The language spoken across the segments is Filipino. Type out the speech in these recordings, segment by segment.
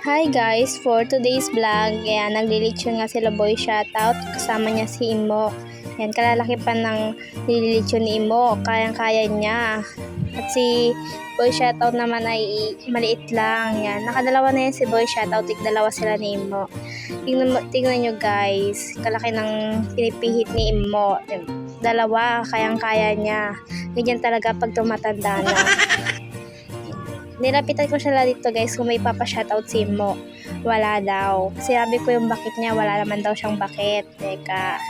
Hi guys, for today's vlog, ayan, naglilitsyon nga sila Boy Shoutout, kasama niya si Imo. Ayan, kalalaki pa ng nililitsyon ni Imo, kayang-kaya niya. At si Boy Shoutout naman ay maliit lang. Ayan, nakadalawa na yan si Boy Shoutout, dalawa sila ni Imo. Tingnan nyo guys, kalaki ng pinipihit ni Imo. Dalawa, kayang-kaya niya. Ganyan talaga pag tumatanda na. Nilapitan ko siya dito guys kung may papa-shoutout si Mo. Wala daw. Sinabi ko yung bakit niya, wala naman daw siyang bakit. Teka.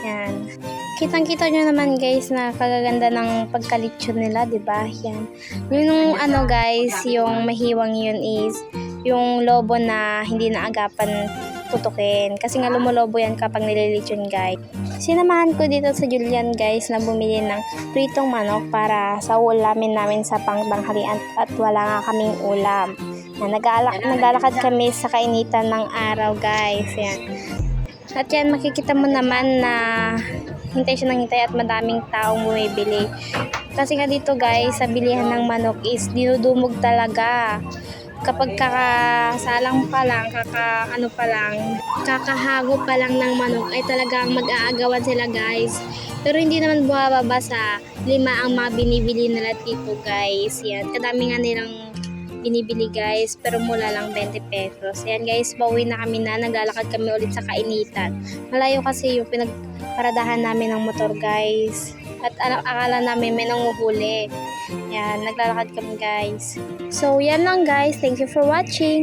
Yan. Kitang-kita nyo naman guys na kagaganda ng pagkalitsyon nila, diba? Yan. Yung ano guys, yung mahiwang yun is yung lobo na hindi naagapan putukin. Kasi nga lumulobo yan kapag nililitsyon guys. Sinamahan ko dito sa Julian guys na bumili ng pritong manok para sa ulamin namin sa pangtanghalian at wala nga kaming ulam. Naglalakad kami sa kainitan ng araw guys. Yan. At yan makikita mo naman na hintay siya ng hintay at madaming taong bumibili. Kasi nga dito guys sa bilihan ng manok is dinudumog talaga. Kapag kakasalang pa lang, kakahago pa lang ng manok ay talagang mag-aagawan sila guys. Pero hindi naman bumababa sa 5 ang mga binibili nila dito guys. Yan, kadami nga nilang binibili guys, pero mula lang 20 pesos. Yan guys, pauwi na kami na, naglalakad kami ulit sa kainitan. Malayo kasi yung pinagparadahan namin ng motor guys. At akala namin may nanguhuli. Yan, naglalakad kami guys. So, yan lang guys. Thank you for watching.